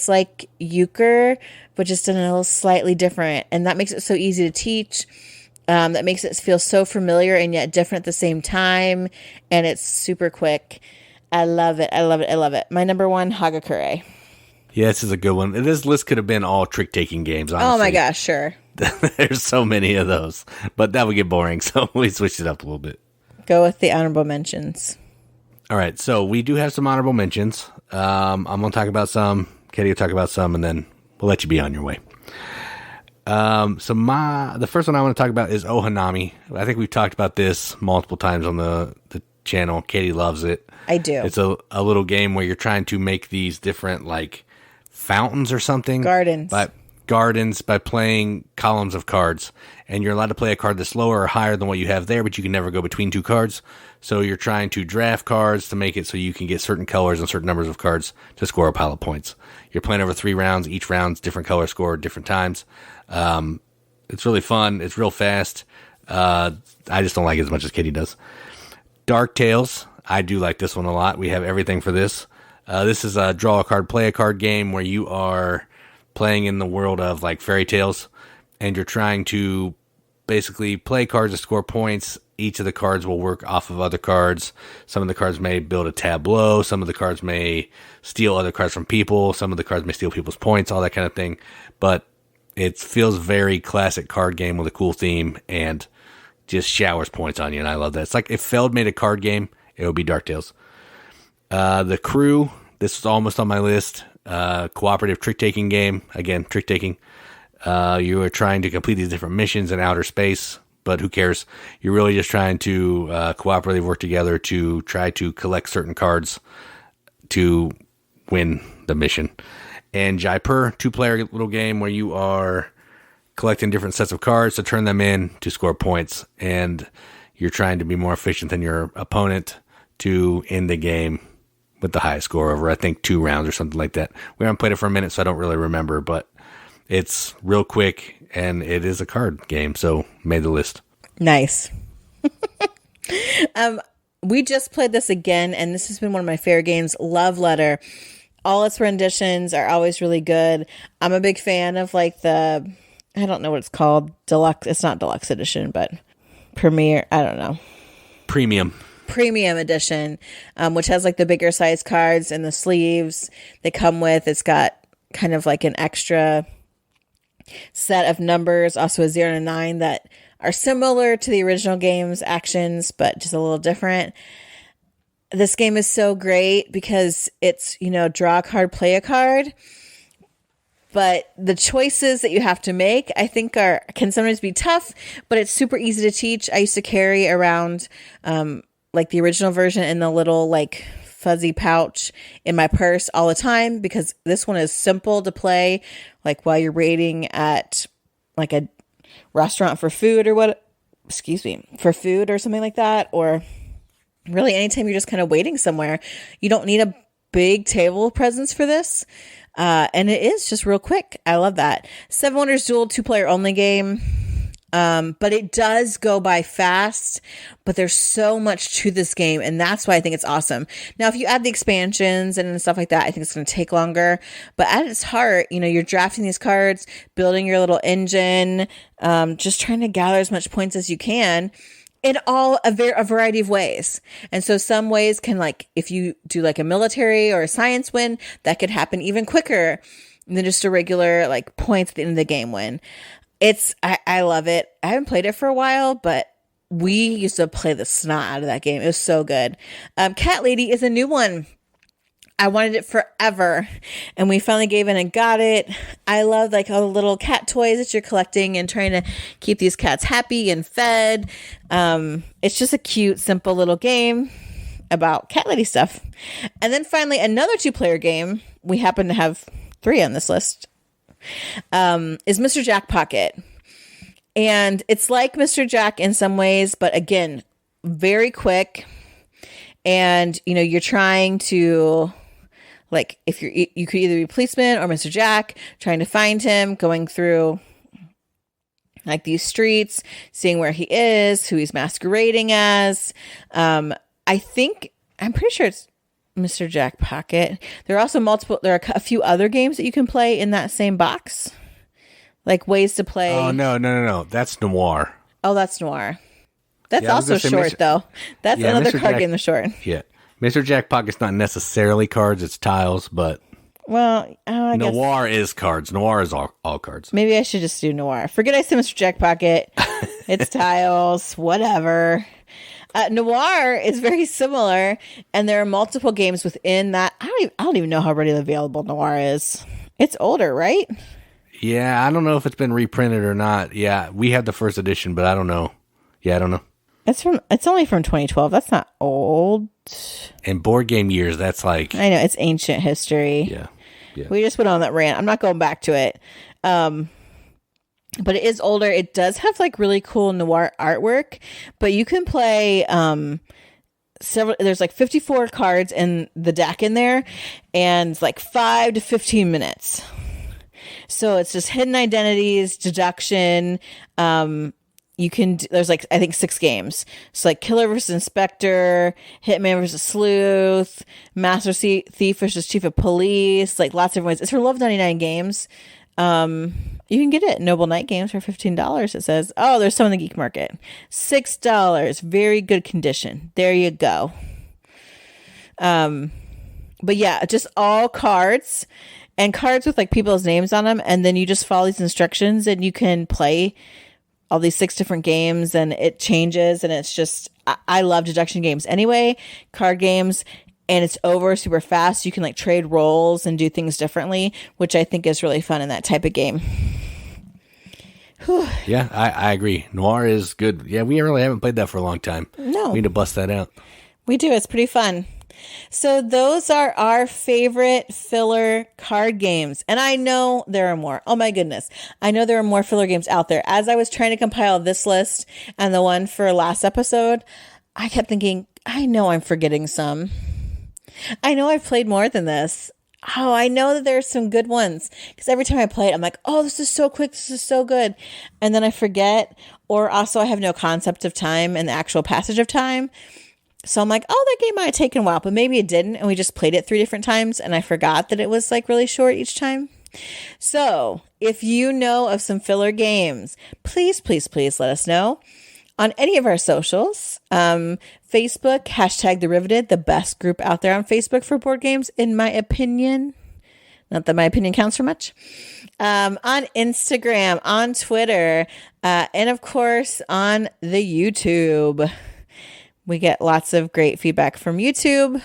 S1: like euchre, but just in a little slightly different, and that makes it so easy to teach. That makes it feel so familiar and yet different at the same time, and it's super quick. I love it. I love it. I love it. My number 1, Hagakure.
S2: Yeah, this is a good one. This list could have been all trick-taking games, honestly.
S1: Oh my gosh, sure.
S2: There's so many of those, but that would get boring, so we switched it up a little bit.
S1: Go with the honorable mentions.
S2: All right, so we do have some honorable mentions. I'm going to talk about some. Katie will talk about some, and then we'll let you be on your way. So the first one I want to talk about is Ohanami. I think we've talked about this multiple times on the channel. Katie loves it.
S1: I do.
S2: It's a little game where you're trying to make these different, like, fountains or something.
S1: Gardens
S2: by playing columns of cards. And you're allowed to play a card that's lower or higher than what you have there, but you can never go between 2 cards. So you're trying to draft cards to make it so you can get certain colors and certain numbers of cards to score a pile of points. You're playing over 3 rounds. Each round's different color scored different times. It's really fun. It's real fast. I just don't like it as much as Katie does. Dark Tales. I do like this one a lot. We have everything for this. This is a draw a card, play a card game where you are playing in the world of, like, fairy tales, and you're trying to basically play cards to score points. Each of the cards will work off of other cards. Some of the cards may build a tableau. Some of the cards may steal other cards from people. Some of the cards may steal people's points, all that kind of thing. But it feels very classic card game with a cool theme and just showers points on you, and I love that. It's like if Feld made a card game, it would be Dark Tales. The Crew, this is almost on my list. Cooperative trick-taking game. Again, trick-taking. You are trying to complete these different missions in outer space, but who cares? You're really just trying to cooperatively work together to try to collect certain cards to win the mission. And Jaipur, 2-player little game where you are collecting different sets of cards to turn them in to score points, and you're trying to be more efficient than your opponent to end the game with the highest score over, I think, 2 rounds or something like that. We haven't played it for a minute, so I don't really remember, but it's real quick, and it is a card game, so made the list.
S1: Nice. We just played this again, and this has been one of my favorite games, Love Letter. All its renditions are always really good. I'm a big fan of, like, I don't know what it's called, deluxe. It's not deluxe edition, but premiere. I don't know.
S2: Premium
S1: Edition, which has, like, the bigger size cards and the sleeves they come with. It's got kind of like an extra set of numbers, also a 0 to 9 that are similar to the original game's actions, but just a little different. This game is so great because it's, draw a card, play a card. But the choices that you have to make, I think, can sometimes be tough, but it's super easy to teach. I used to carry around, like, the original version in the little, like, fuzzy pouch in my purse all the time, because this one is simple to play, like, while you're waiting at, like, a restaurant for food or for food or something like that, or really anytime you're just kind of waiting somewhere. You don't need a big table presence for this. And it is just real quick. I love that. Seven Wonders Duel, 2-player only game. But it does go by fast, but there's so much to this game, and that's why I think it's awesome. Now, if you add the expansions and stuff like that, I think it's going to take longer, but at its heart, you're drafting these cards, building your little engine, just trying to gather as much points as you can in a variety of ways. And so some ways can, like, if you do like a military or a science win, that could happen even quicker than just a regular, like, points at the end of the game win. I love it. I haven't played it for a while, but we used to play the snot out of that game. It was so good. Cat Lady is a new one. I wanted it forever, and we finally gave in and got it. I love, like, all the little cat toys that you're collecting and trying to keep these cats happy and fed. It's just a cute, simple little game about cat lady stuff. And then finally, another 2-player game. We happen to have 3 on this list. Is Mr. Jack Pocket. And it's like Mr. Jack in some ways, but again, very quick. And, you're trying to, like, if you could either be policeman or Mr. Jack, trying to find him, going through like these streets, seeing where he is, who he's masquerading as. I'm pretty sure it's Mr. Jack Pocket. There are also there are a few other games that you can play in that same box, like ways to play.
S2: Oh, no. That's Noir.
S1: Oh, that's Noir. That's also short, though. That's another card game that's short.
S2: Yeah. Mr. Jack Pocket's not necessarily cards, it's tiles, but...
S1: Well, I guess...
S2: Noir is cards. Noir is all cards.
S1: Maybe I should just do Noir. Forget I said Mr. Jack Pocket. It's tiles, whatever. Noir is very similar, and there are multiple games within that. I don't even know how readily available Noir is. It's older, right?
S2: Yeah, I don't know if it's been reprinted or not. Yeah, we had the first edition, but I don't know. Yeah, I don't know.
S1: It's only from 2012. That's not old.
S2: In board game years, that's like...
S1: I know, it's ancient history.
S2: Yeah.
S1: We just went on that rant. I'm not going back to it. But it is older. It does have like really cool noir artwork, but you can play there's like 54 cards in the deck in there, and like 5 to 15 minutes. So it's just hidden identities, deduction. There's like, I think 6 games. So like Killer versus Inspector, Hitman versus Sleuth, Master Thief versus Chief of Police, like lots of ways. It's for $11.99 games. You can get it at Noble Night Games for $15. It says, there's some in the Geek Market. $6. Very good condition. There you go. But yeah, just all cards and cards with like people's names on them. And then you just follow these instructions and you can play all these 6 different games, and it changes. And it's just, I love deduction games anyway, card games, and it's over super fast. You can like trade roles and do things differently, which I think is really fun in that type of game. Whew.
S2: Yeah, I agree. Noir is good. Yeah, we really haven't played that for a long time.
S1: No.
S2: We need to bust that out.
S1: We do. It's pretty fun. So those are our favorite filler card games. And I know there are more. Oh my goodness. I know there are more filler games out there. As I was trying to compile this list and the one for last episode, I kept thinking, I know I'm forgetting some. I know I've played more than this. Oh, I know that there's some good ones. Because every time I play it, I'm like, oh, this is so quick. This is so good. And then I forget. Or also I have no concept of time and the actual passage of time. So I'm like, oh, that game might have taken a while, but maybe it didn't. And we just played it 3 different times. And I forgot that it was like really short each time. So if you know of some filler games, please, please, please let us know on any of our socials. Facebook, #TheRiveted, the best group out there on Facebook for board games, in my opinion. Not that my opinion counts for much. On Instagram, on Twitter, and of course on the YouTube. We get lots of great feedback from YouTube.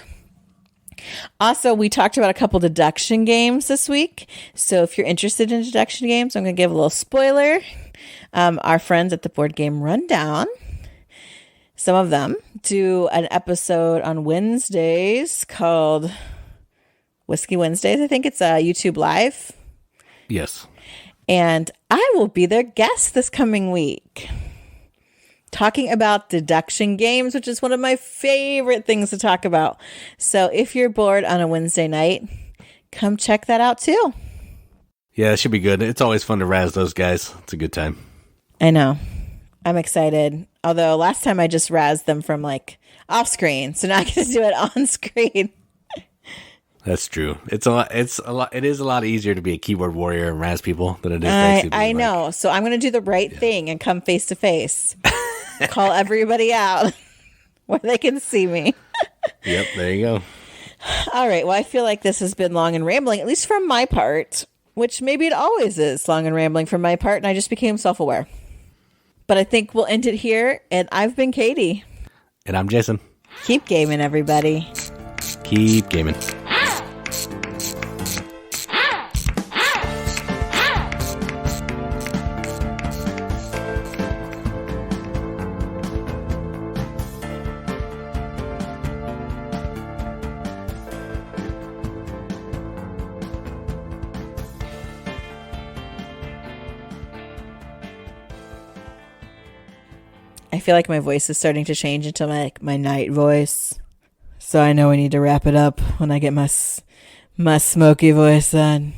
S1: Also, we talked about a couple deduction games this week. So if you're interested in deduction games, I'm going to give a little spoiler. Our friends at the Board Game Rundown, some of them, do an episode on Wednesdays called Whiskey Wednesdays. I think it's a YouTube Live.
S2: Yes.
S1: And I will be their guest this coming week, talking about deduction games, which is one of my favorite things to talk about. So if you're bored on a Wednesday night, come check that out too.
S2: Yeah, it should be good. It's always fun to razz those guys. It's a good time.
S1: I know. I'm excited. Although last time I just razzed them from like off screen. So now I get to do it on screen.
S2: That's true. It is a lot easier to be a keyboard warrior and razz people than it is to actually be
S1: I know. So I'm going to do the right thing and come face to face. Call everybody out where they can see me.
S2: Yep, there you go.
S1: All right. Well, I feel like this has been long and rambling, at least from my part, which maybe it always is long and rambling from my part, and I just became self-aware. But I think we'll end it here, and I've been Katie.
S2: And I'm Jason.
S1: Keep gaming, everybody.
S2: Keep gaming.
S1: I feel like my voice is starting to change into my night voice. So I know we need to wrap it up when I get my smoky voice on.